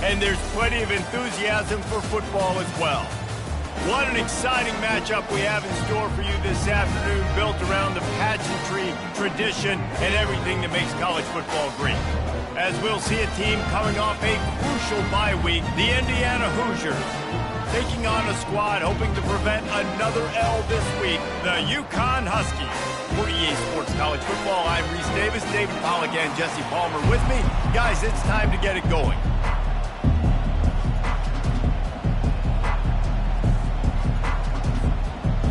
and there's plenty of enthusiasm for football as well. What an exciting matchup we have in store for you this afternoon, built around the pageantry, tradition, and everything that makes college football great. As we'll see a team coming off a crucial bye week, the Indiana Hoosiers, taking on a squad hoping to prevent another L this week, the UConn Huskies. For EA Sports College Football, I'm Reese Davis, David Pollack, and Jesse Palmer with me. Guys, it's time to get it going.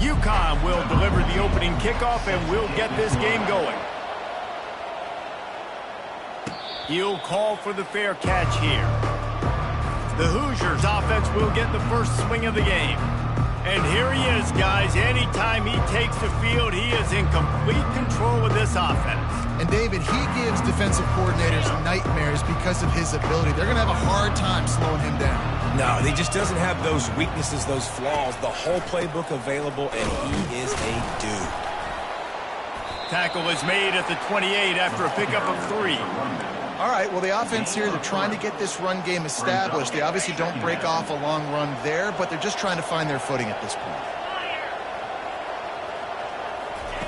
UConn will deliver the opening kickoff, and we'll get this game going. He'll call for the fair catch here. The Hoosiers offense will get the first swing of the game. And here he is, guys. Anytime he takes the field, he is in complete control of this offense. And David, he gives defensive coordinators nightmares because of his ability. They're going to have a hard time slowing him down. No, he just doesn't have those weaknesses, those flaws. The whole playbook available, and he is a dude. Tackle is made at the 28 after a pickup of 3. All right, well, the offense here, they're trying to get this run game established. They obviously don't break off a long run there, but they're just trying to find their footing at this point.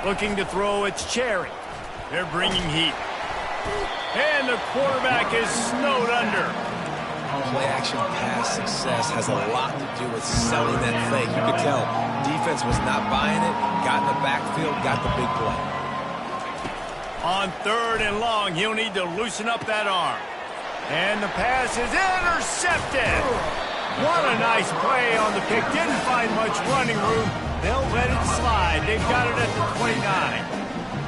Looking to throw, it's Cherry. They're bringing heat. And the quarterback is snowed under. Play-action pass success has a lot to do with selling that fake. You could tell defense was not buying it, got in the backfield, got the big play. On 3rd and long, he'll need to loosen up that arm. And the pass is intercepted. What a nice play on the pick. Didn't find much running room. They'll let it slide. They've got it at the 29.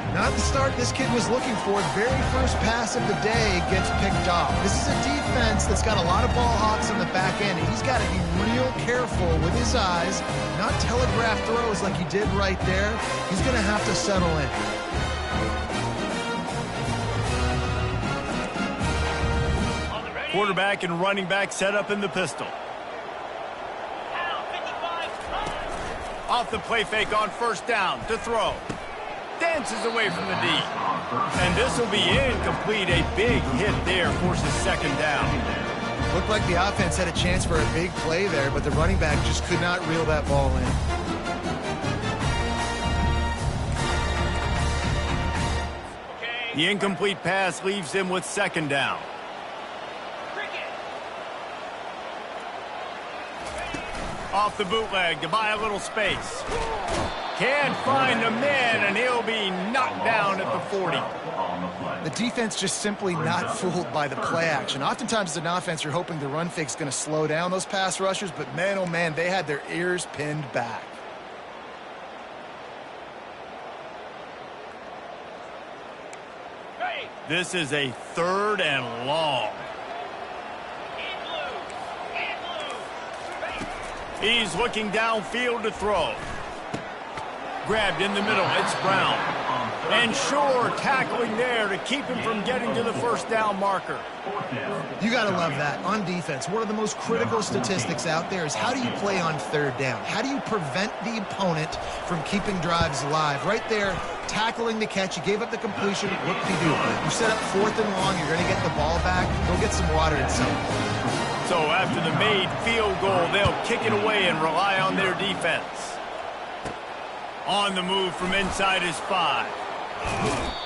Not the start this kid was looking for. Very first pass of the day gets picked off. This is a defense that's got a lot of ball hawks on the back end. And he's got to be real careful with his eyes, not telegraph throws like he did right there. He's going to have to settle in. Quarterback and running back set up in the pistol. Off the play fake on 1st down to throw. Dances away from the D. And this will be incomplete. A big hit there forces 2nd down. Looked like the offense had a chance for a big play there, but the running back just could not reel that ball in. The incomplete pass leaves him with 2nd down. Off the bootleg to buy a little space. Can't find a man, and he'll be knocked down at the 40. The defense just simply not fooled by the play action. Oftentimes as an offense, you're hoping the run fake's going to slow down those pass rushers, but man, oh man, they had their ears pinned back. This is a 3rd and long. He's looking downfield to throw. Grabbed in the middle, it's Brown. And Shore tackling there to keep him from getting to the 1st down marker. You got to love that. On defense, one of the most critical statistics out there is how do you play on 3rd down? How do you prevent the opponent from keeping drives alive? Right there, tackling the catch. You gave up the completion. What did you do? You set up 4th and long. You're going to get the ball back. Go get some water and something. So after the made field goal, they'll kick it away and rely on their defense. On the move from inside his 5.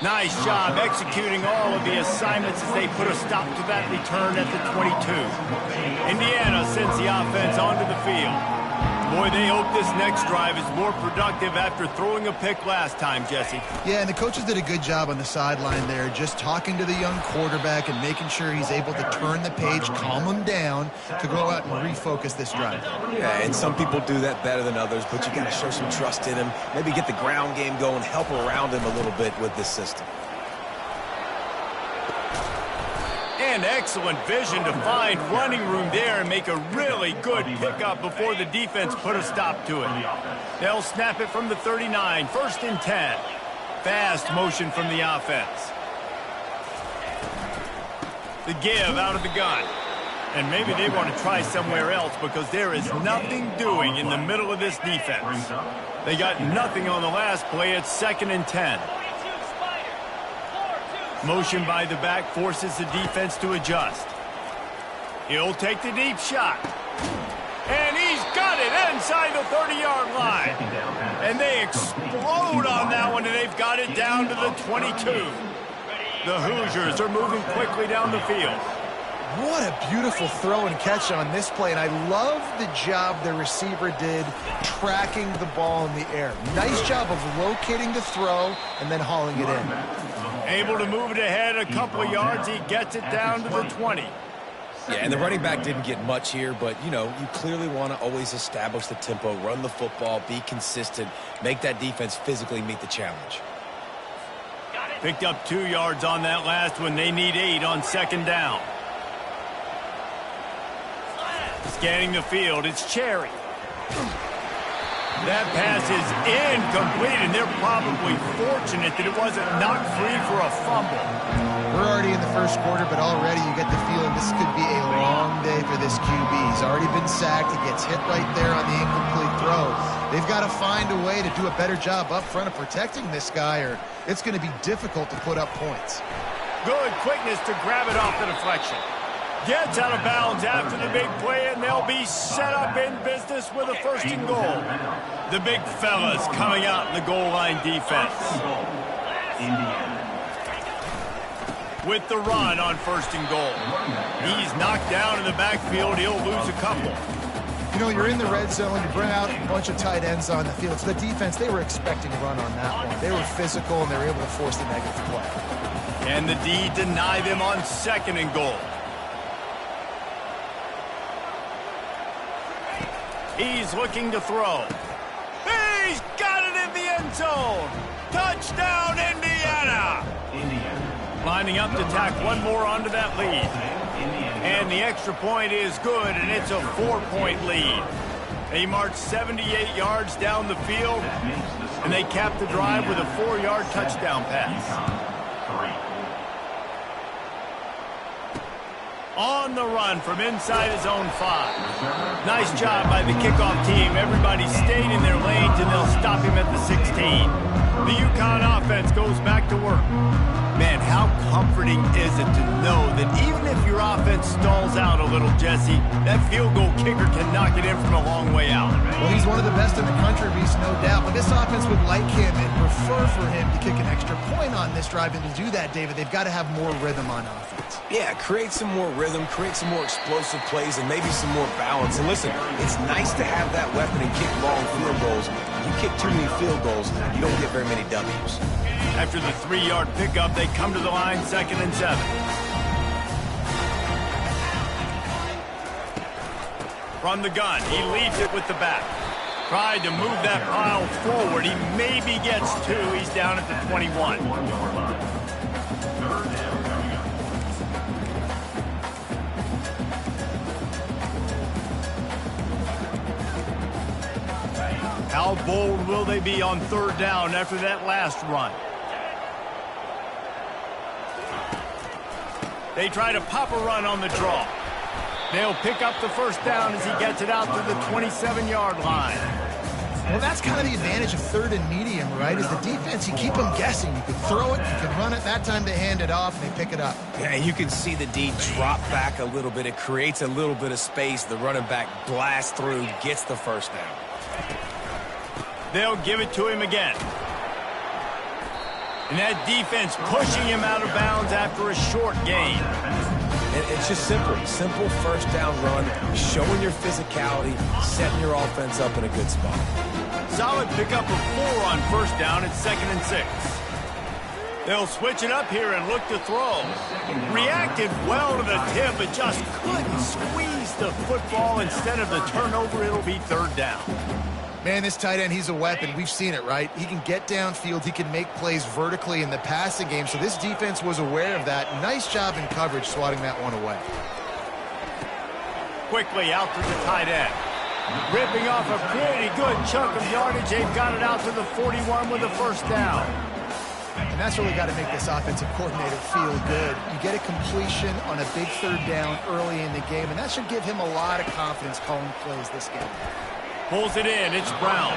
Nice job executing all of the assignments as they put a stop to that return at the 22. Indiana sends the offense onto the field. Boy, they hope this next drive is more productive after throwing a pick last time, Jesse. Yeah, and the coaches did a good job on the sideline there, just talking to the young quarterback and making sure he's able to turn the page, calm him down to go out and refocus this drive. Yeah, and some people do that better than others, but you got to show some trust in him. Maybe get the ground game going, help around him a little bit with this system. And excellent vision to find running room there and make a really good pickup before the defense put a stop to it. They'll snap it from the 39, 1st and 10. Fast motion from the offense. The give out of the gun. And maybe they want to try somewhere else because there is nothing doing in the middle of this defense. They got nothing on the last play. It's 2nd and 10. Motion by the back forces the defense to adjust. He'll take the deep shot. And he's got it inside the 30-yard line. And they explode on that one, and they've got it down to the 22. The Hoosiers are moving quickly down the field. What a beautiful throw and catch on this play, and I love the job the receiver did tracking the ball in the air. Nice job of locating the throw and then hauling it in. Able to move it ahead a couple of yards. He gets it down to the 20. Yeah, and the running back didn't get much here, but, you know, you clearly want to always establish the tempo, run the football, be consistent, make that defense physically meet the challenge. Picked up 2 yards on that last one. They need 8 on second down. Scanning the field, it's Cherry. That pass is incomplete, and they're probably fortunate that it wasn't knocked free for a fumble. We're already in the first quarter, but already you get the feeling this could be a long day for this QB. He's already been sacked. He gets hit right there on the incomplete throw. They've got to find a way to do a better job up front of protecting this guy, or it's going to be difficult to put up points. Good quickness to grab it off the deflection. Gets out of bounds after the big play, and they'll be set up in business with a first and goal. The big fellas coming out in the goal line defense. With the run on first and goal. He's knocked down in the backfield. He'll lose a couple. You know, you're in the red zone. You bring out a bunch of tight ends on the field. So the defense, they were expecting a run on that one. They were physical, and they were able to force the negative play. And the D deny them on second and goal. He's looking to throw. He's got it in the end zone. Touchdown, Indiana. Lining up to tack one more onto that lead. And the extra point is good, and it's a 4-point lead. They march 78 yards down the field, and they cap the drive with a 4-yard touchdown pass. On the run from inside his own 5. Nice job by the kickoff team. Everybody stayed in their lanes, and they'll stop him at the 16. The UConn offense goes back to work. Man, how comforting is it to know that even if your offense stalls out a little, Jesse, that field goal kicker can knock it in from a long way out. Well, he's one of the best in the country, Reese, no doubt. But this offense would like him and prefer for him to kick an extra point on this drive. And to do that, David, they've got to have more rhythm on offense. Yeah, create some more rhythm, create some more explosive plays, and maybe some more balance. And listen, it's nice to have that weapon and kick long field goals. You kick too many field goals, you don't get very many W's. After the 3-yard pickup, they come to the line, 2nd and 7. From the gun, he leaves it with the back. Tried to move that pile forward. He maybe gets 2. He's down at the 21. How bold will they be on 3rd down after that last run? They try to pop a run on the draw. They'll pick up the first down as he gets it out to the 27-yard line. Well, that's kind of the advantage of 3rd and medium, right? Is the defense, you keep them guessing. You can throw it, you can run it. That time they hand it off and they pick it up. Yeah, you can see the D drop back a little bit. It creates a little bit of space. The running back blasts through, gets the first down. They'll give it to him again. And that defense pushing him out of bounds after a short gain. It's just simple first down run, showing your physicality, setting your offense up in a good spot. Solid pickup of 4 on first down. It's 2nd and 6. They'll switch it up here and look to throw. Reacted well to the tip, but just couldn't squeeze the football. Instead of the turnover, it'll be 3rd down. Man, this tight end, he's a weapon. We've seen it, right? He can get downfield. He can make plays vertically in the passing game. So this defense was aware of that. Nice job in coverage swatting that one away. Quickly out to the tight end. Ripping off a pretty good chunk of yardage. They've got it out to the 41 with a first down. And that's really got to make this offensive coordinator feel good. You get a completion on a big 3rd down early in the game, and that should give him a lot of confidence calling plays this game. Pulls it in. It's Brown.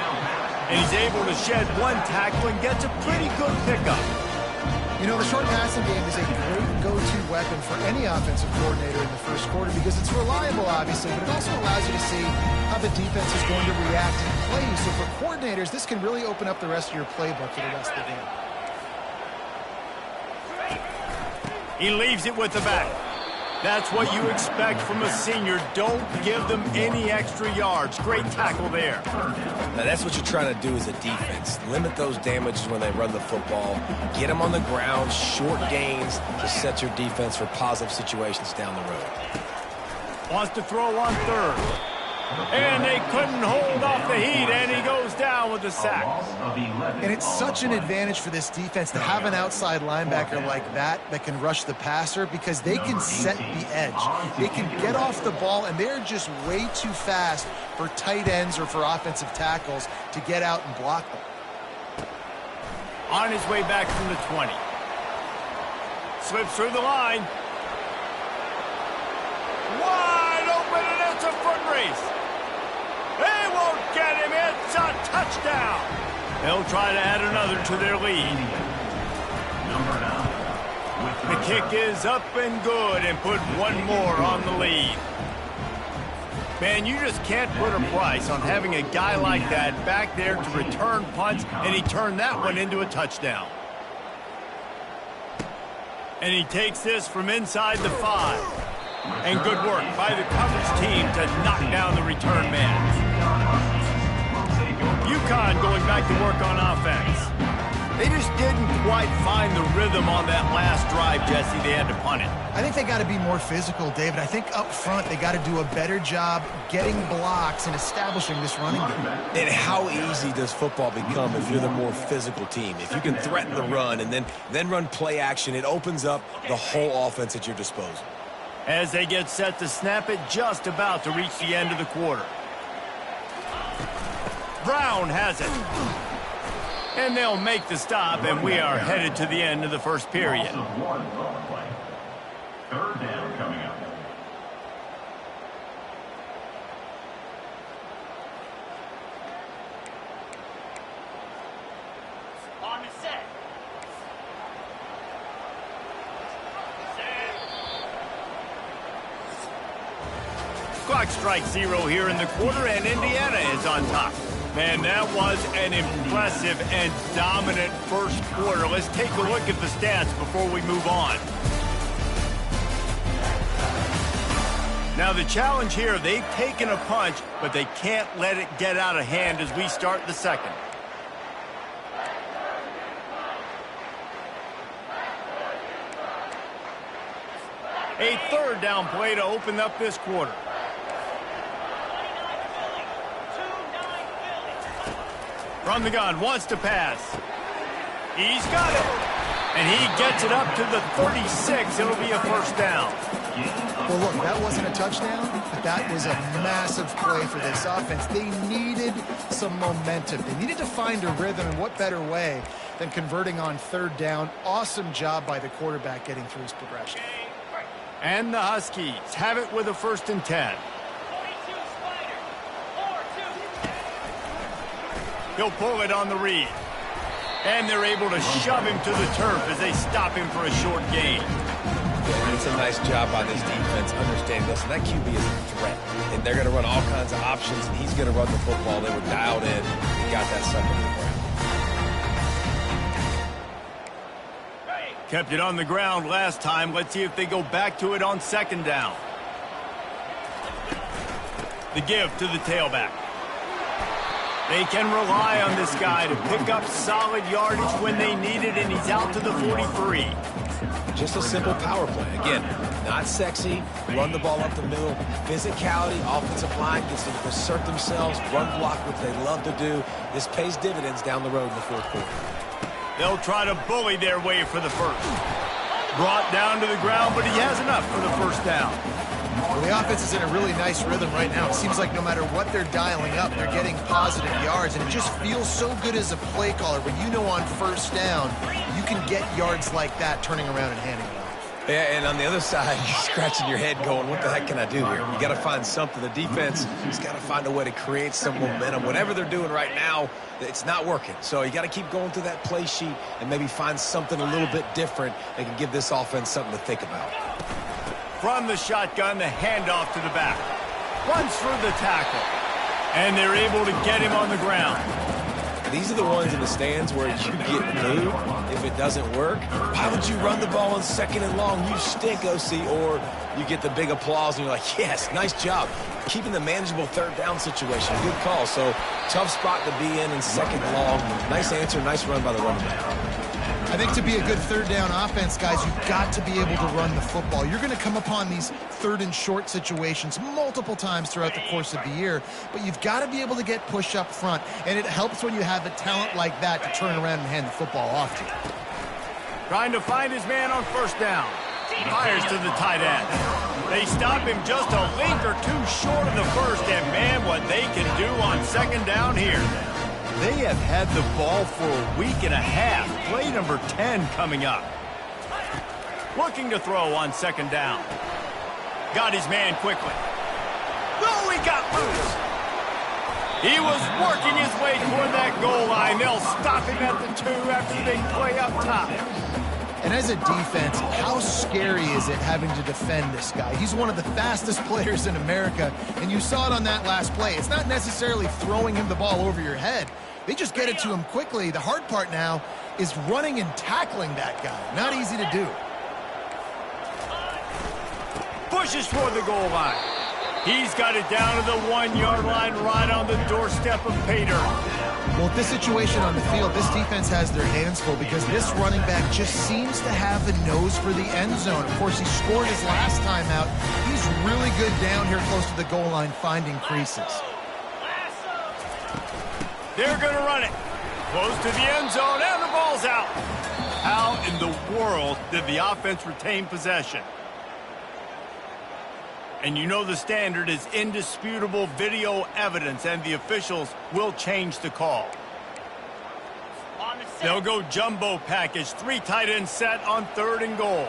And he's able to shed one tackle and gets a pretty good pickup. You know, the short passing game is a great go-to weapon for any offensive coordinator in the first quarter because it's reliable, obviously, but it also allows you to see how the defense is going to react and play. So for coordinators, this can really open up the rest of your playbook for the rest of the game. He leaves it with the back. That's what you expect from a senior. Don't give them any extra yards. Great tackle there. Now that's what you're trying to do as a defense. Limit those damages when they run the football. Get them on the ground, short gains to set your defense for positive situations down the road. Wants to throw on third. And they couldn't hold off the heat, and he goes down with the sack. And it's such an advantage for this defense to have an outside linebacker like that can rush the passer because they can set the edge. They can get off the ball, and they're just way too fast for tight ends or for offensive tackles to get out and block them. On his way back from the 20. Slips through the line. Wide open, and it's a foot race. They won't get him. It's a touchdown. They'll try to add another to their lead. The kick is up and good and put one more on the lead. Man, you just can't put a price on having a guy like that back there to return punts, and he turned that one into a touchdown. And he takes this from inside the 5. And good work by the coverage team to knock down the return man. UConn going back to work on offense. They just didn't quite find the rhythm on that last drive, Jesse. They had to punt it. I think they got to be more physical, David. I think up front they got to do a better job getting blocks and establishing this running game. And how easy does football become if you're the more physical team? If you can threaten the run and then run play action, it opens up the whole offense at your disposal. As they get set to snap it, just about to reach the end of the quarter. Brown has it. And they'll make the stop, and we are headed to the end of the first period. Third down coming up. On the set. Clock strikes 0 here in the quarter, and Indiana is on top. Man, that was an impressive and dominant first quarter. Let's take a look at the stats before we move on. Now, the challenge here, they've taken a punch, but they can't let it get out of hand as we start the second. A third down play to open up this quarter. From the gun, wants to pass. He's got it. And he gets it up to the 36. It'll be a first down. Well, look, that wasn't a touchdown, but that was a massive play for this offense. They needed some momentum. They needed to find a rhythm, and what better way than converting on third down. Awesome job by the quarterback getting through his progression. And the Huskies have it with a 1st and 10. He'll pull it on the read. And they're able to shove him to the turf as they stop him for a short gain. And it's a nice job by this defense understanding this. And that QB is a threat. And they're going to run all kinds of options, and he's going to run the football. They were dialed in and got that sucker to the ground. Kept it on the ground last time. Let's see if they go back to it on 2nd down. The give to the tailback. They can rely on this guy to pick up solid yardage when they need it, and he's out to the 43. Just a simple power play. Again, not sexy, run the ball up the middle, physicality, offensive line gets them to assert themselves, run block, which they love to do. This pays dividends down the road in the 4th quarter. They'll try to bully their way for the first. Brought down to the ground, but he has enough for the first down. Well, the offense is in a really nice rhythm right now. It seems like no matter what they're dialing up, they're getting positive yards, and it just feels so good as a play caller when you know on first down you can get yards like that turning around and handing it off. Yeah, and on the other side, you're scratching your head going, what the heck can I do here? You got to find something. The defense has got to find a way to create some momentum. Whatever they're doing right now, it's not working. So you got to keep going through that play sheet and maybe find something a little bit different that can give this offense something to think about. From the shotgun, the handoff to the back. Runs through the tackle. And they're able to get him on the ground. These are the ones in the stands where you get booed if it doesn't work. Why would you run the ball on 2nd and long? You stink, OC. Or you get the big applause and you're like, yes, nice job. Keeping the manageable 3rd down situation. Good call. So tough spot to be in 2nd and long. Nice answer, nice run by the running back. I think to be a good 3rd down offense, guys, you've got to be able to run the football. You're going to come upon these 3rd and short situations multiple times throughout the course of the year, but you've got to be able to get push up front, and it helps when you have a talent like that to turn around and hand the football off to you. Trying to find his man on 1st down. Fires to the tight end. They stop him just a link or two short of the 1st, and man, what they can do on 2nd down here. They have had the ball for a week and a half. Play number 10 coming up. Looking to throw on 2nd down. Got his man quickly. Oh, he got loose. He was working his way toward that goal line. They'll stop him at the 2 after the big play up top. And as a defense, how scary is it having to defend this guy? He's one of the fastest players in America, and you saw it on that last play. It's not necessarily throwing him the ball over your head. They just get it to him quickly. The hard part now is running and tackling that guy. Not easy to do. Pushes toward the goal line. He's got it down to the 1-yard line right on the doorstep of Pater. Well, with this situation on the field, this defense has their hands full because this running back just seems to have the nose for the end zone. Of course, he scored his last time out. He's really good down here close to the goal line finding creases. They're going to run it. Close to the end zone, and the ball's out. How in the world did the offense retain possession? And you know the standard is indisputable video evidence, and the officials will change the call. They'll go jumbo package, 3 tight ends set on 3rd and goal.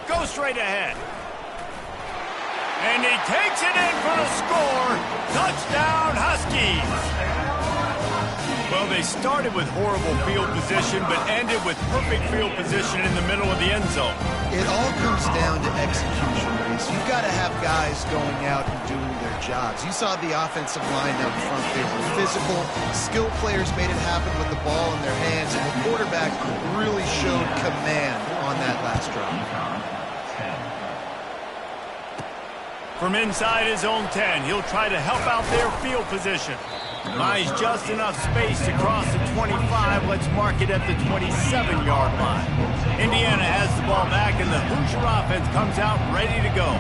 Go straight ahead. And he takes it in for the score. Touchdown, Huskies. Well, they started with horrible field position, but ended with perfect field position in the middle of the end zone. It all comes down to execution, Reese. You've got to have guys going out and doing their jobs. You saw the offensive line up front. They were physical. Skilled players made it happen with the ball in their hands, and the quarterback really showed command on that last drive. From inside his own 10, he'll try to help out their field position. Buys just enough space to cross the 25. Let's mark it at the 27-yard line. Indiana has the ball back, and the Hoosier offense comes out ready to go.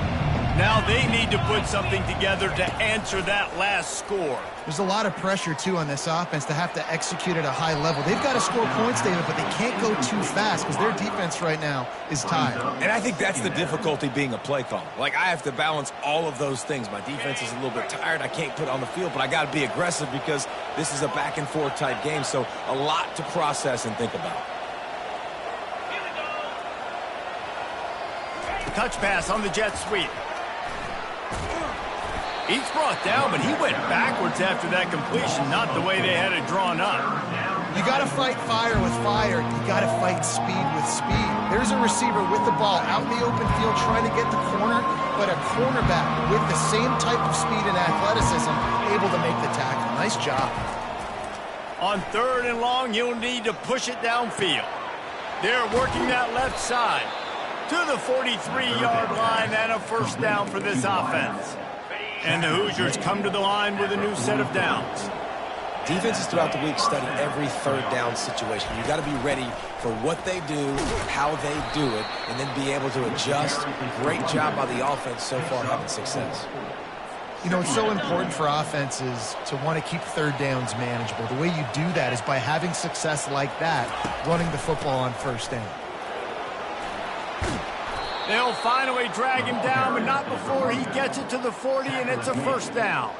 Now they need to put something together to answer that last score. There's a lot of pressure, too, on this offense to have to execute at a high level. They've got to score points, David, but they can't go too fast because their defense right now is tired. And I think that's the difficulty being a play caller. Like, I have to balance all of those things. My defense is a little bit tired. I can't put on the field, but I got to be aggressive because this is a back-and-forth type game, so a lot to process and think about. Touch pass on the jet sweep. He's brought down, but he went backwards after that completion, not the way they had it drawn up. You got to fight fire with fire. You got to fight speed with speed. There's a receiver with the ball out in the open field trying to get the corner, but a cornerback with the same type of speed and athleticism able to make the tackle. Nice job. On 3rd and long, you'll need to push it downfield. They're working that left side to the 43-yard line, and a 1st down for this offense. And the Hoosiers come to the line with a new set of downs. Defenses throughout the week study every 3rd down situation. You got to be ready for what they do, how they do it, and then be able to adjust. Great job by the offense so far having success. You know, it's so important for offenses to want to keep 3rd downs manageable. The way you do that is by having success like that, running the football on 1st down. They'll finally drag him down, but not before he gets it to the 40, and it's a first down.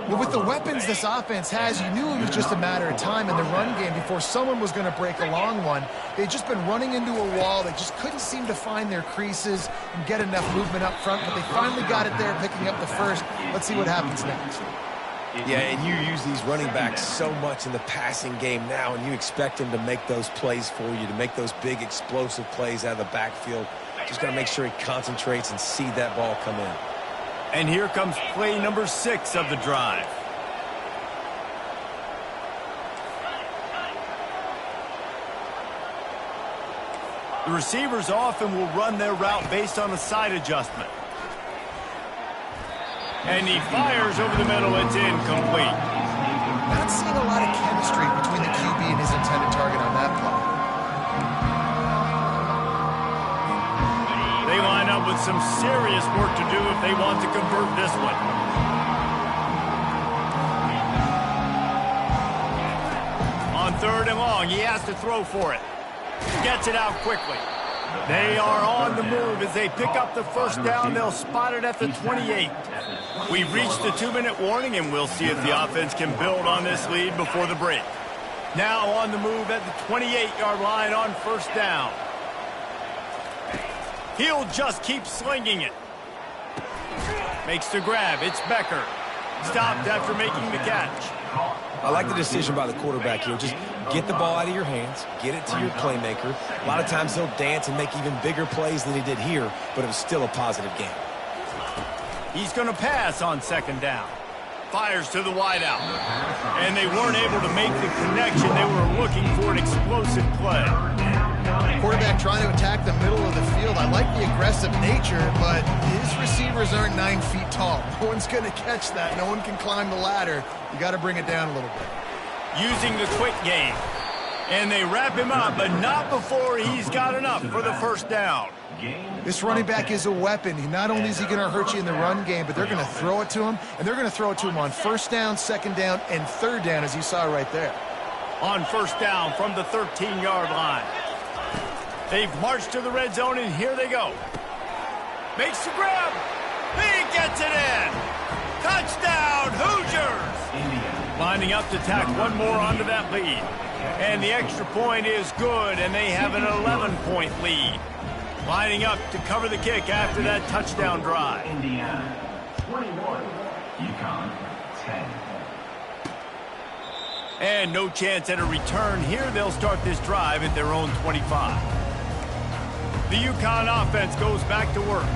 Well, with the weapons this offense has, you knew it was just a matter of time in the run game before someone was going to break a long one. They'd just been running into a wall. They just couldn't seem to find their creases and get enough movement up front, but they finally got it there, picking up the first. Let's see what happens next. Yeah, and you use these running backs so much in the passing game now, and you expect them to make those plays for you, to make those big explosive plays out of the backfield. Just got to make sure he concentrates and see that ball come in. And here comes play number 6 of the drive. The receivers often will run their route based on a side adjustment. And he fires over the middle. It's incomplete. Not seeing a lot of chemistry between the QB and his intended target on that play. They line up with some serious work to do if they want to convert this one. On 3rd and long, he has to throw for it. Gets it out quickly. They are on the move as they pick up the first down. They'll spot it at the 28. We've reached the 2-minute warning, and we'll see if the offense can build on this lead before the break. Now on the move at the 28-yard line on 1st down. He'll just keep slinging it. Makes the grab. It's Becker. Stopped after making the catch. I like the decision by the quarterback here. Just get the ball out of your hands, get it to your playmaker. A lot of times he'll dance and make even bigger plays than he did here, but it was still a positive game. He's going to pass on 2nd down. Fires to the wideout. And they weren't able to make the connection. They were looking for an explosive play. Quarterback trying to attack the middle of the field. I like the aggressive nature, but his receivers aren't 9 feet tall. No one's going to catch that. No one can climb the ladder. You got to bring it down a little bit. Using the quick game. And they wrap him up, but not before he's got enough for the 1st down. This running back is a weapon. Not only is he going to hurt you in the run game, but they're going to throw it to him, and they're going to throw it to him on 1st down, 2nd down, and 3rd down, as you saw right there. On 1st down from the 13-yard line. They've marched to the red zone, and here they go. Makes the grab. He gets it in. Touchdown, Hoosiers. Lining up to tack one more onto that lead. And the extra point is good, and they have an 11-point lead. Lining up to cover the kick after that touchdown drive. Indiana, 21, UConn, 10. And no chance at a return here. They'll start this drive at their own 25. The UConn offense goes back to work.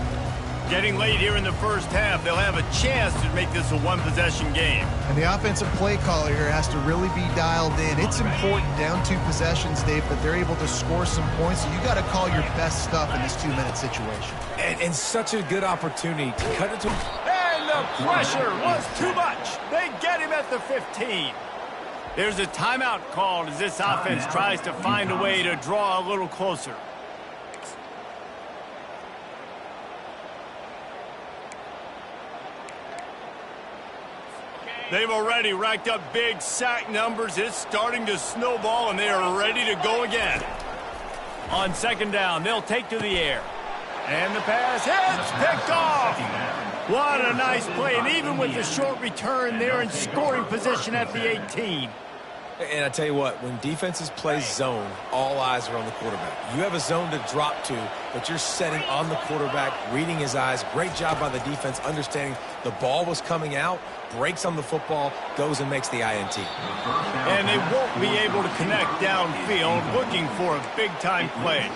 Getting late here in the 1st half, they'll have a chance to make this a one-possession game. And the offensive play caller here has to really be dialed in. It's important down 2 possessions, Dave, that they're able to score some points. So you got to call your best stuff in this 2-minute situation. And such a good opportunity to cut it to... And the pressure was too much. They get him at the 15. There's a timeout called as this offense tries to find a way to draw a little closer. They've already racked up big sack numbers. It's starting to snowball, and they are ready to go again. On 2nd down, they'll take to the air. And the pass hits, picked off. What a nice play, and even with the short return, they're in scoring position at the 18. And I tell you what, when defenses play zone, all eyes are on the quarterback. You have a zone to drop to, but you're setting on the quarterback, reading his eyes. Great job by the defense, understanding the ball was coming out, breaks on the football, goes and makes the INT. And they won't be able to connect downfield, looking for a big-time play.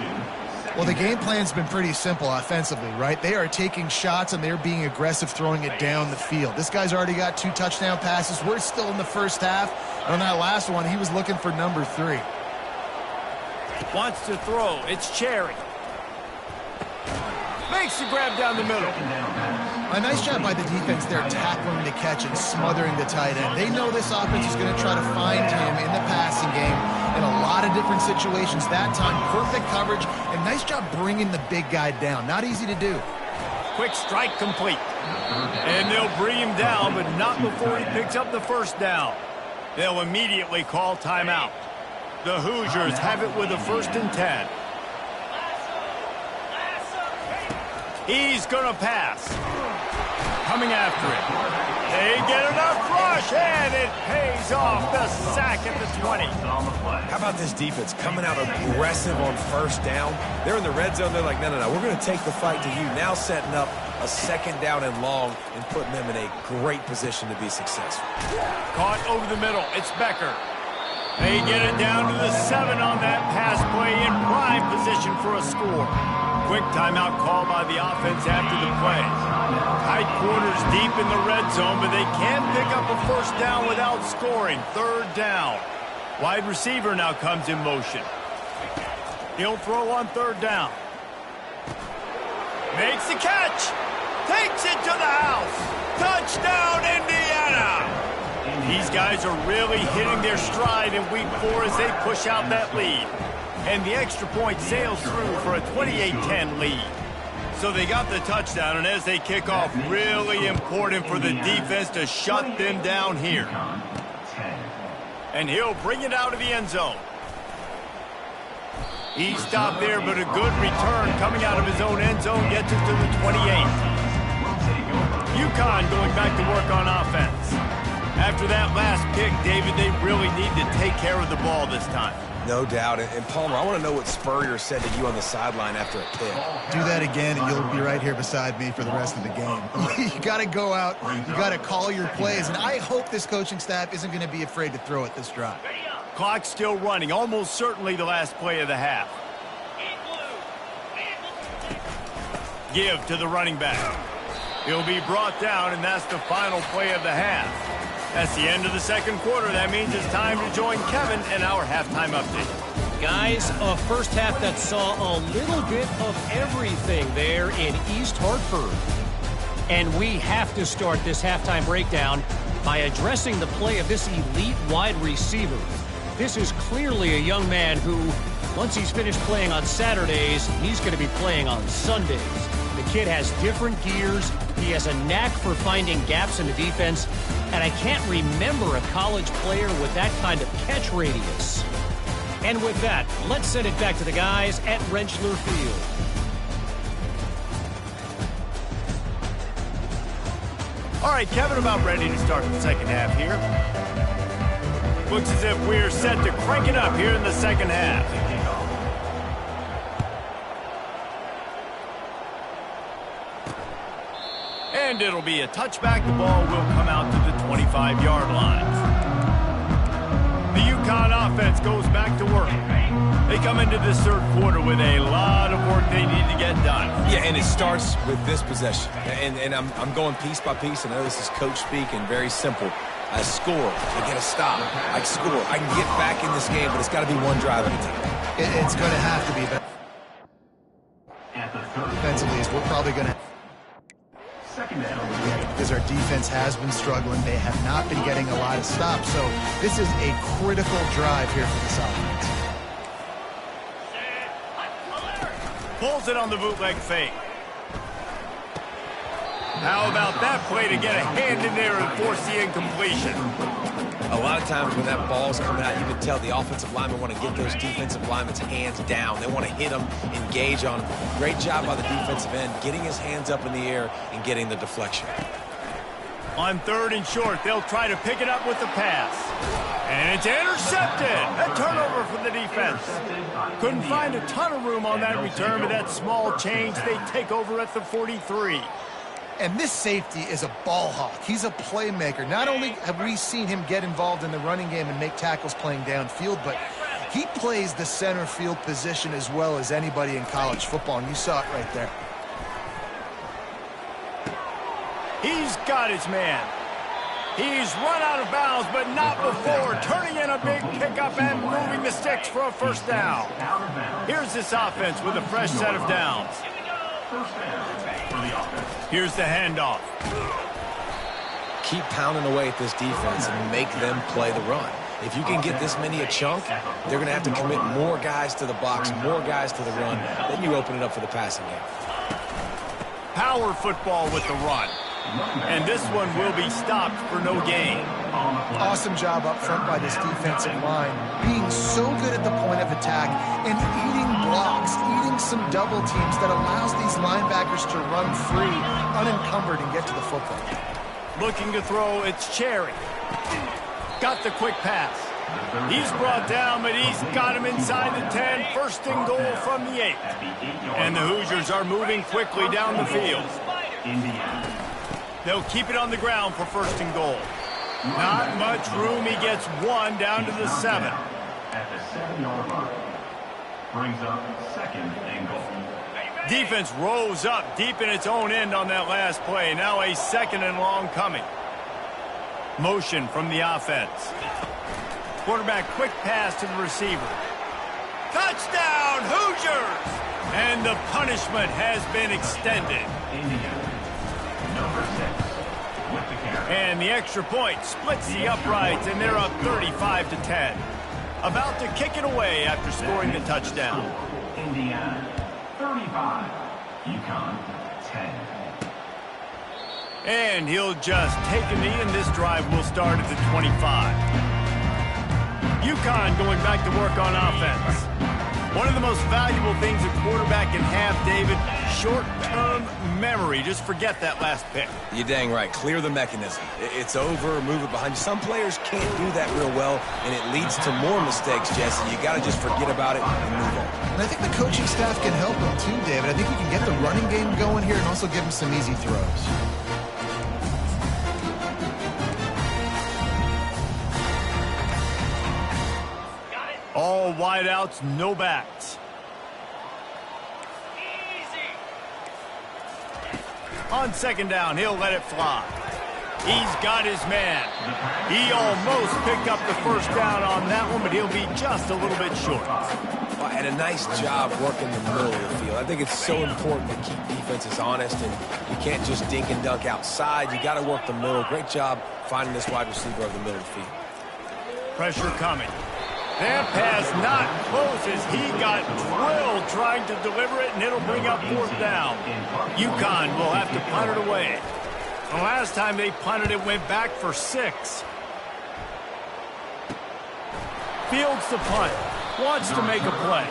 Well, the game plan's been pretty simple offensively, right? They are taking shots, and they're being aggressive, throwing it down the field. This guy's already got 2 touchdown passes. We're still in the 1st half. And on that last one, he was looking for number 3. Wants to throw. It's Cherry. Makes the grab down the middle. A nice job by the defense there, tackling the catch and smothering the tight end. They know this offense is going to try to find him in the passing game in a lot of different situations. That time, perfect coverage, and nice job bringing the big guy down. Not easy to do. Quick strike complete. And they'll bring him down, but not before he picks up the 1st down. They'll immediately call timeout. The Hoosiers have it with a 1st and 10. He's going to pass. Coming after it. They get enough rush, and it pays off. The sack at the 20. How about this defense coming out aggressive on first down? They're in the red zone. They're like, no, we're going to take the fight to you. Now setting up a second down and long and putting them in a great position to be successful. Caught over the middle. It's Becker. They get it down to the 7 on that pass play in prime position for a score. Quick timeout call by the offense after the play. Tight quarters deep in the red zone, but they can pick up a first down without scoring. Third down. Wide receiver now comes in motion. He'll throw on third down. Makes the catch. Takes it to the house. Touchdown, Indiana. These guys are really hitting their stride in week 4 as they push out that lead. And the extra point sails through for a 28-10 lead. So they got the touchdown, and as they kick off, really important for the defense to shut them down here. And he'll bring it out of the end zone. He stopped there, but a good return coming out of his own end zone gets it to the 28. UConn going back to work on offense. After that last pick, David, they really need to take care of the ball this time. No doubt. And Palmer, I want to know what Spurrier said to you on the sideline after a pick. Do that again, and you'll be right here beside me for the rest of the game. You got to go out. You got to call your plays, and I hope this coaching staff isn't going to be afraid to throw it this drive. Clock still running, almost certainly the last play of the half. Give to the running back. He'll be brought down, and that's the final play of the half. That's the end of the second quarter. That means it's time to join Kevin in our halftime update. Guys, a first half that saw a little bit of everything there in East Hartford. And we have to start this halftime breakdown by addressing the play of this elite wide receiver. This is clearly a young man who, once he's finished playing on Saturdays, he's going to be playing on Sundays. The kid has different gears. He has a knack for finding gaps in the defense. And I can't remember a college player with that kind of catch radius. And with that, let's send it back to the guys at Rentschler Field. All right, Kevin, about ready to start the second half here. Looks as if we're set to crank it up here in the second half. And it'll be a touchback. The ball will come out to the 25-yard line. The UConn offense goes back to work. They come into this third quarter with a lot of work they need to get done. Yeah, and it starts with this possession. And I'm going piece by piece. I know this is coach speak and very simple. I score. I get a stop. I score. I can get back in this game, but it's got to be one drive at a time. It's going to have to be. Defensively, we're probably going to... Because our defense has been struggling. They have not been getting a lot of stops. So this is a critical drive here for this offense. Pulls it on the bootleg fake. How about that play to get a hand in there and force the incompletion? A lot of times when that ball's coming out, you can tell the offensive linemen want to get those defensive linemen's hands down. They want to hit them, engage on them. Great job by the defensive end, getting his hands up in the air and getting the deflection. On third and short, they'll try to pick it up with the pass. And it's intercepted. A turnover for the defense. Couldn't find a ton of room on that return, but that small change, they take over at the 43. And this safety is a ball hawk. He's a playmaker. Not only have we seen him get involved in the running game and make tackles playing downfield, but he plays the center field position as well as anybody in college football, and you saw it right there. He's got his man. He's run out of bounds, but not before turning in a big pickup and moving the sticks for a first down. Here's this offense with a fresh set of downs. Here's the handoff. Keep pounding away at this defense and make them play the run. If you can get this many a chunk, they're going to have to commit more guys to the box, more guys to the run. Then you open it up for the passing game. Power football with the run. And this one will be stopped for no gain. Awesome job up front by this defensive line, being so good at the point of attack and eating blocks, eating some double teams that allows these linebackers to run free, unencumbered, and get to the football. Looking to throw, it's Cherry. Got the quick pass. He's brought down, but he's got him inside the 10. First and goal from the 8. And the Hoosiers are moving quickly down the field. They'll keep it on the ground for first and goal. Not much room. He gets one down to the 7. At the 7-yard line. Brings up second and goal. Defense rolls up deep in its own end on that last play. Now a second and long coming. Motion from the offense. Quarterback quick pass to the receiver. Touchdown, Hoosiers! And the punishment has been extended. Indiana. Number 6 with the carry. And the extra point splits the uprights, and they're up 35-10. About to kick it away after scoring the touchdown. Indiana 35. UConn 10. And he'll just take a knee, and this drive will start at the 25. UConn going back to work on offense. One of the most valuable things a quarterback can have, David, short-term memory. Just forget that last pick. You're dang right. Clear the mechanism. It's over, move it behind you. Some players can't do that real well, and it leads to more mistakes, Jesse. You got to just forget about it and move on. And I think the coaching staff can help him too, David. I think he can get the running game going here and also give him some easy throws. All wideouts, no backs. On second down, he'll let it fly. He's got his man. He almost picked up the first down on that one, but he'll be just a little bit short. Well, and a nice job working the middle of the field. I think it's so important to keep defenses honest, and you can't just dink and dunk outside. You got to work the middle. Great job finding this wide receiver over the middle of the field. Pressure coming. That pass not close as he got drilled trying to deliver it, and it'll bring up fourth down. UConn will have to punt it away. The last time they punted it went back for 6. Fields the punt. Wants to make a play.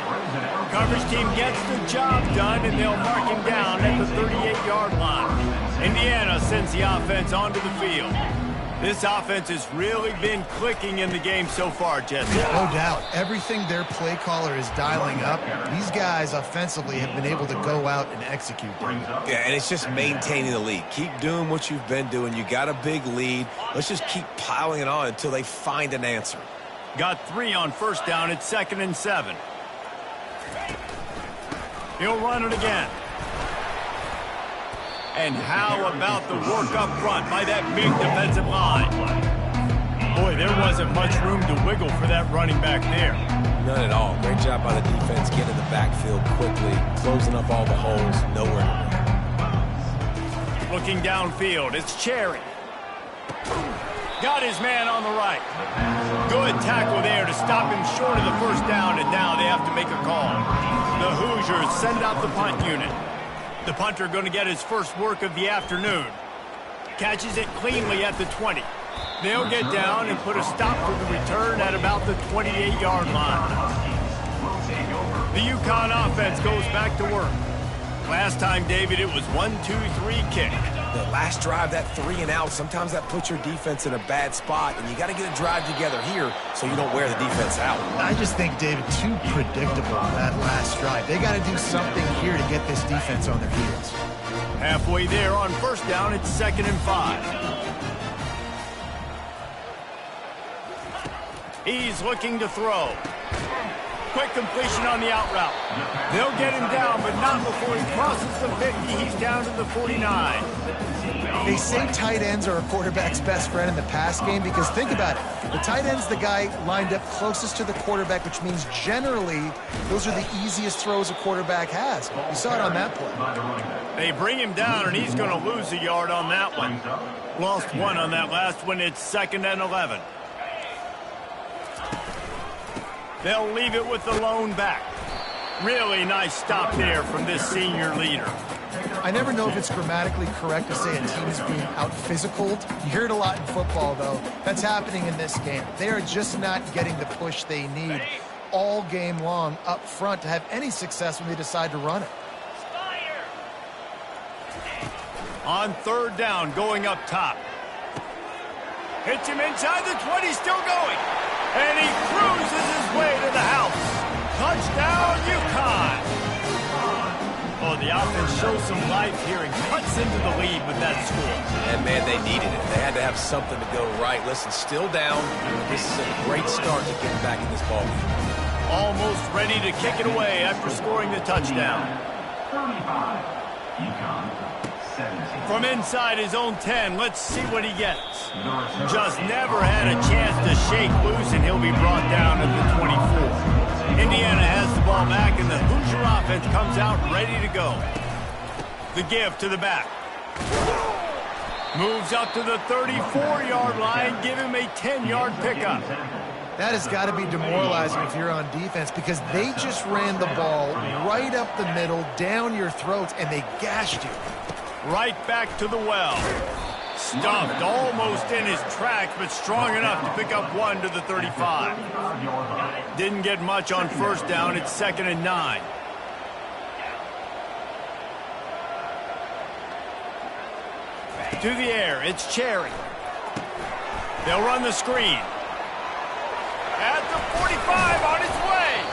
Coverage team gets the job done, and they'll mark him down at the 38-yard line. Indiana sends the offense onto the field. This offense has really been clicking in the game so far, Jesse. No doubt. Everything their play caller is dialing up, these guys offensively have been able to go out and execute. Yeah, and it's just maintaining the lead. Keep doing what you've been doing. You got a big lead. Let's just keep piling it on until they find an answer. Got 3 on first down. It's 2nd and 7. He'll run it again. And how about the work up front by that big defensive line? Boy, there wasn't much room to wiggle for that running back there. None at all. Great job by the defense getting in the backfield quickly, closing up all the holes, nowhere to run. Looking downfield, it's Cherry. Got his man on the right. Good tackle there to stop him short of the first down, and now they have to make a call. The Hoosiers send out the punt unit. The punter going to get his first work of the afternoon. Catches it cleanly at the 20. They'll get down and put a stop for the return at about the 28-yard line. The UConn offense goes back to work. Last time, David, it was 1-2-3 kick. The last drive, that 3 and out, sometimes that puts your defense in a bad spot, and you got to get a drive together here so you don't wear the defense out. I just think, David, too predictable that last drive. They got to do something here to get this defense on their heels. Halfway there on first down, it's 2nd and 5. He's looking to throw. Quick completion on the out route. They'll get him down, but not before he crosses the 50. He's down to the 49. They say tight ends are a quarterback's best friend in the pass game because think about it. The tight end's the guy lined up closest to the quarterback, which means generally those are the easiest throws a quarterback has. You saw it on that play. They bring him down, and he's going to lose a yard on that one. Lost 1 on that last one. It's 2nd and 11. They'll leave it with the lone back. Really nice stop there from this senior leader. I never know if it's grammatically correct to say a team is being out-physicaled. You hear it a lot in football, though. That's happening in this game. They are just not getting the push they need all game long up front to have any success when they decide to run it. On third down, going up top. Hits him inside the 20, still going. And he cruises his way to the house. Touchdown, UConn. Oh, the offense shows some life here and cuts into the lead with that score. And, man, they needed it. They had to have something to go right. Listen, still down. This is a great start to getting back in this ballgame. Almost ready to kick it away after scoring the touchdown. 35. UConn, 17. From inside his own 10, let's see what he gets. Just never had a chance to shake loose, and he'll be brought down at the 24. Indiana has the ball back, and the Hoosier offense comes out ready to go. The give to the back. Moves up to the 34-yard line, give him a 10-yard pickup. That has got to be demoralizing if you're on defense because they just ran the ball right up the middle, down your throats, and they gashed you. Right back to the well. Stuffed almost in his tracks, but strong enough to pick up one to the 35. Didn't get much on first down. It's 2nd and 9. To the air, it's Cherry. They'll run the screen. At the 45, on its way.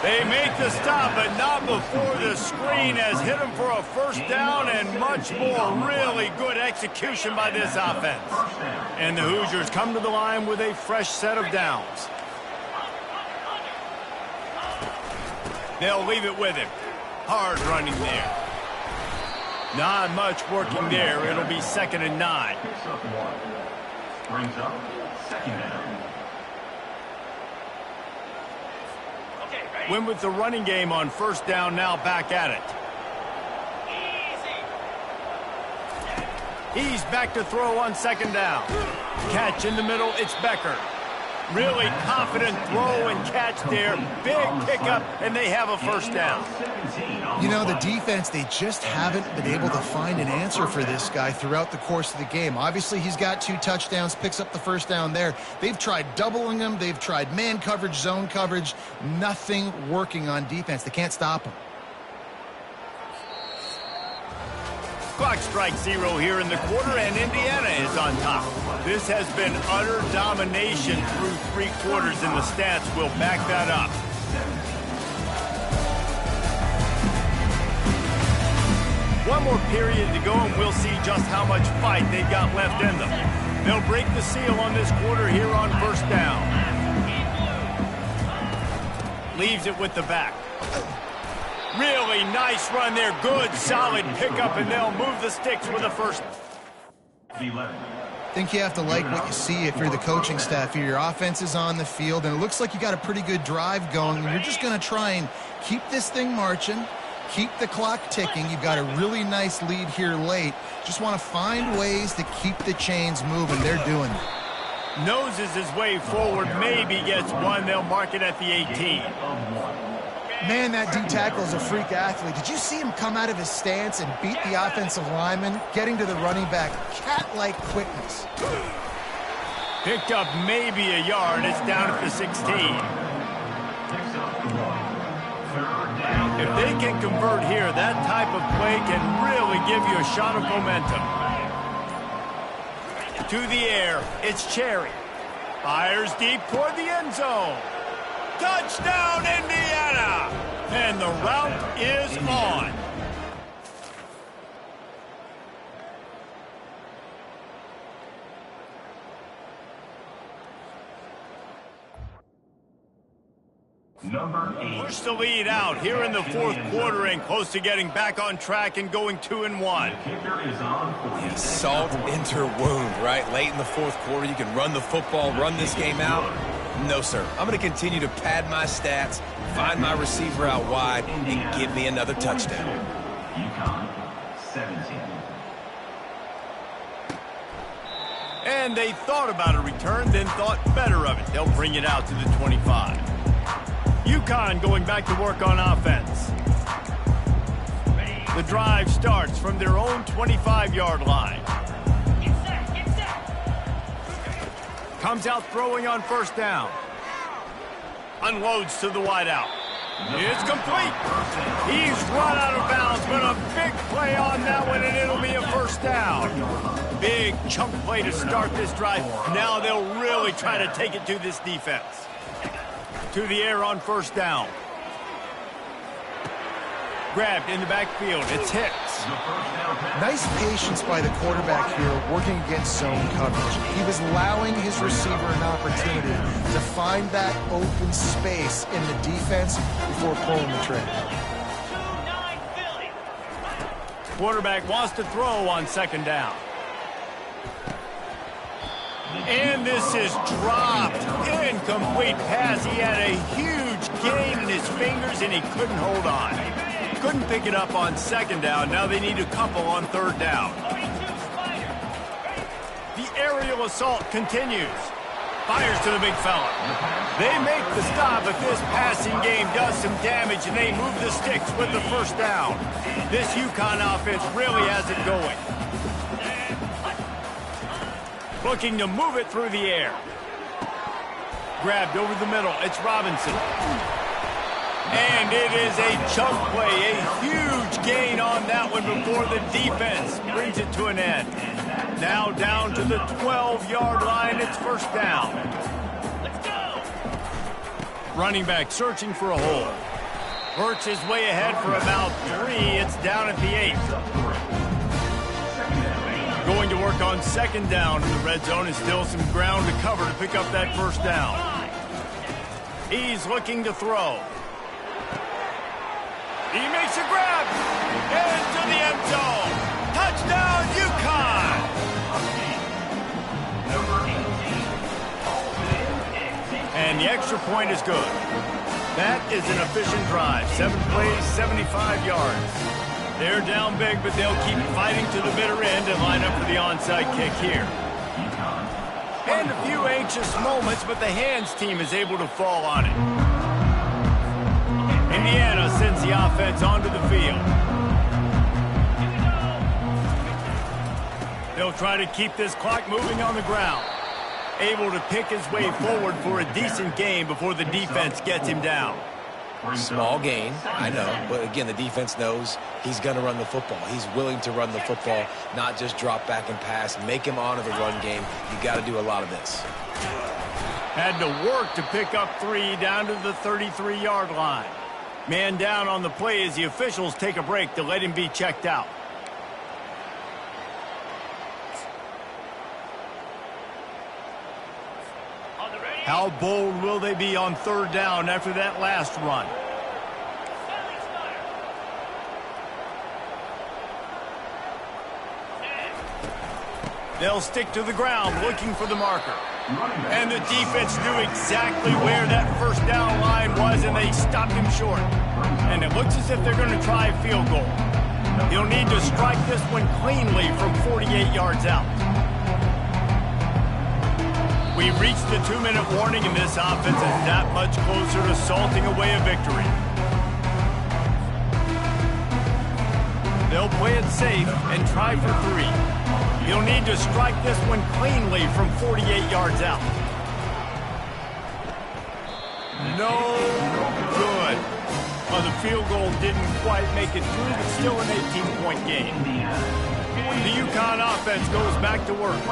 They make the stop, but not before the screen has hit them for a first down and much more. Really good execution by this offense. And the Hoosiers come to the line with a fresh set of downs. They'll leave it with him. Hard running there. Not much working there. It'll be 2nd and 9. Picks up 1. Brings up 2nd down. Win with the running game on first down, now back at it. He's back to throw on 2nd down. Catch in the middle, it's Becker. Really confident throw and catch there. Big pickup, and they have a first down. You know, the defense, they just haven't been able to find an answer for this guy throughout the course of the game. Obviously, he's got 2 touchdowns, picks up the first down there. They've tried doubling him. They've tried man coverage, zone coverage. Nothing working on defense. They can't stop him. Clock strikes 0 here in the quarter, and Indiana is on top. This has been utter domination through 3 quarters, and the stats will back that up. One more period to go, and we'll see just how much fight they've got left in them. They'll break the seal on this quarter here on first down. Leaves it with the back. Really nice run there. Good, solid pickup, and they'll move the sticks with a first. 11. I think you have to like what you see if you're the coaching staff here. Your offense is on the field, and it looks like you got a pretty good drive going, and you're just going to try and keep this thing marching, keep the clock ticking. You've got a really nice lead here late. Just want to find ways to keep the chains moving. They're doing it. Noses his way forward, maybe gets one. They'll mark it at the 18. Man, that D-tackle is a freak athlete. Did you see him come out of his stance and beat the offensive lineman, getting to the running back? Cat-like quickness. Picked up maybe a yard. It's down at the 16. If they can convert here, that type of play can really give you a shot of momentum. To the air, it's Cherry. Fires deep toward the end zone. Touchdown, Indiana! And the route is on. Number 8. Push the lead out here in the 4th quarter and close to getting back on track and going 2-1. Kicker is on for the Salt into her wound, right? Late in the 4th quarter, you can run the football, run this game out. No, sir. I'm going to continue to pad my stats, find my receiver out wide, and give me another touchdown. UConn, 17. And they thought about a return, then thought better of it. They'll bring it out to the 25. UConn going back to work on offense. The The drive starts from their own 25-yard line. Comes out throwing on first down. Unloads to the wideout. It's complete. He's run out of bounds, but a big play on that one, and it'll be a first down. Big chunk play to start this drive. Now they'll really try to take it to this defense. To the air on first down. Grabbed in the backfield. It's Hicks. Nice patience by the quarterback here working against zone coverage. He was allowing his receiver an opportunity to find that open space in the defense before pulling the trigger. Quarterback wants to throw on second down. And this is dropped. Incomplete pass. He had a huge gain in his fingers and he couldn't hold on. Couldn't pick it up on second down. Now they need a couple on third down. The aerial assault continues. Fires to the big fella. They make the stop, but this passing game does some damage, and they move the sticks with the first down. This UConn offense really has it going. Looking to move it through the air. Grabbed over the middle. It's Robinson. And it is a chunk play, a huge gain on that one before the defense brings it to an end. Now down to the 12-yard line, it's first down. Let's go. Running back searching for a hole. Works his way ahead for about 3. It's down at the 8. Going to work on second down in the red zone and still some ground to cover to pick up that first down. He's looking to throw. He makes a grab into the end zone. Touchdown, UConn! And the extra point is good. That is an efficient drive. 7 plays, 75 yards. They're down big, but they'll keep fighting to the bitter end and line up for the onside kick here. And a few anxious moments, but the hands team is able to fall on it. Indiana sends the offense onto the field. They'll try to keep this clock moving on the ground. Able to pick his way forward for a decent gain before the defense gets him down. Small gain, I know, but again, the defense knows he's going to run the football. He's willing to run the football, not just drop back and pass, make him honor the run game. You got to do a lot of this. Had to work to pick up 3 down to the 33-yard line. Man down on the play as the officials take a break to let him be checked out. How bold will they be on third down after that last run? They'll stick to the ground looking for the marker. And the defense knew exactly where that first down line was, and they stopped him short. And it looks as if they're going to try a field goal. He'll need to strike this one cleanly from 48 yards out. We reached the 2-minute warning, and this offense is that much closer to salting away a victory. They'll play it safe and try for 3. He'll need to strike this one cleanly from 48 yards out. No good. Well, the field goal didn't quite make it through, but still an 18-point game. The UConn offense goes back to work.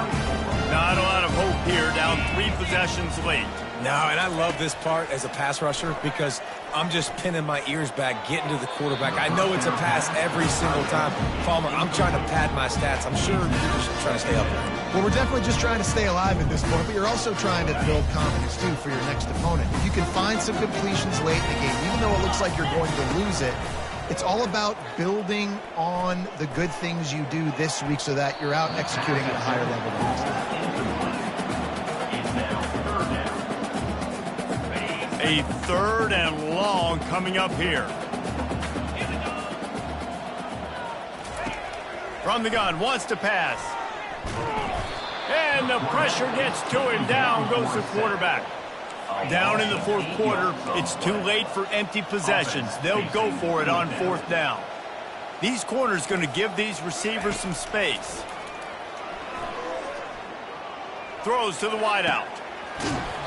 Not a lot of hope here, down 3 possessions late. No, and I love this part as a pass rusher because I'm just pinning my ears back, getting to the quarterback. I know it's a pass every single time. Palmer, I'm trying to pad my stats. I'm sure you're just trying to stay up there. Well, we're definitely just trying to stay alive at this point, but you're also trying to build confidence, too, for your next opponent. If you can find some completions late in the game, even though it looks like you're going to lose it, it's all about building on the good things you do this week so that you're out executing at a higher level the next time. A 3rd and long coming up here. From the gun, wants to pass. And the pressure gets to him. Down goes the quarterback. Down in the 4th quarter, it's too late for empty possessions. They'll go for it on 4th down. These corners going to give these receivers some space. Throws to the wideout.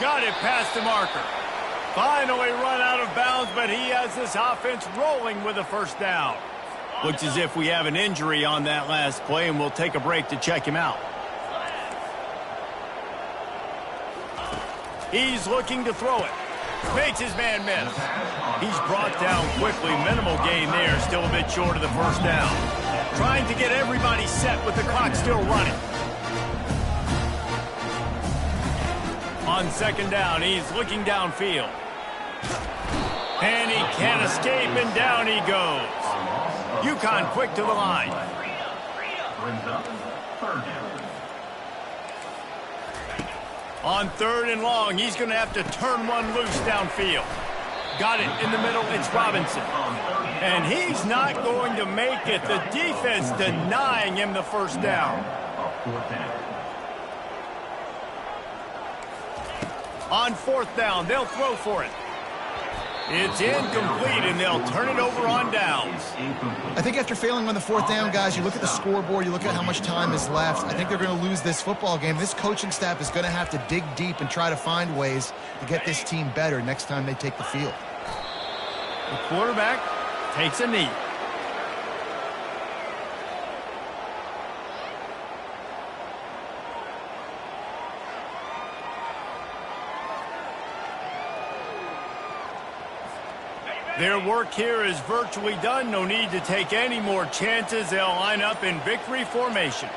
Got it past the marker. Finally run out of bounds, but he has this offense rolling with a first down. Looks as if we have an injury on that last play, and we'll take a break to check him out. He's looking to throw it. Makes his man miss. He's brought down quickly. Minimal gain there. Still a bit short of the first down. Trying to get everybody set with the clock still running. On second down, he's looking downfield. And he can't escape, and down he goes. UConn quick to the line. Brings up third down. On third and long, he's going to have to turn one loose downfield. Got it in the middle, it's Robinson. And he's not going to make it. The defense denying him the first down. On fourth down, they'll throw for it. It's incomplete, and they'll turn it over on downs. I think after failing on the fourth down, guys, you look at the scoreboard, you look at how much time is left. I think they're going to lose this football game. This coaching staff is going to have to dig deep and try to find ways to get this team better next time they take the field. The quarterback takes a knee. Their work here is virtually done. No need to take any more chances. They'll line up in victory formation.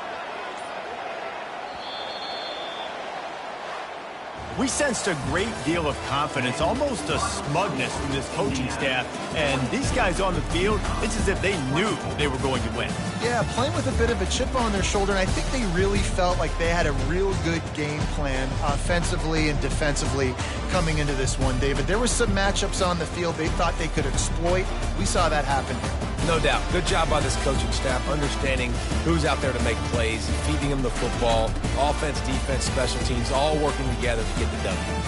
We sensed a great deal of confidence, almost a smugness from this coaching staff. And these guys on the field, it's as if they knew they were going to win. Yeah, playing with a bit of a chip on their shoulder, and I think they really felt like they had a real good game plan offensively and defensively coming into this one, David. There were some matchups on the field they thought they could exploit. We saw that happen here. No doubt. Good job by this coaching staff, understanding who's out there to make plays, feeding them the football, offense, defense, special teams, all working together to get the W.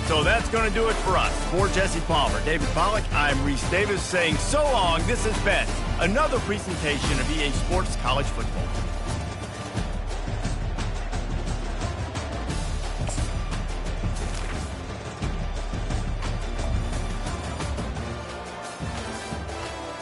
So that's going to do it for us. For Jesse Palmer, David Pollack, I'm Reese Davis saying so long. This has been another presentation of EA Sports College Football.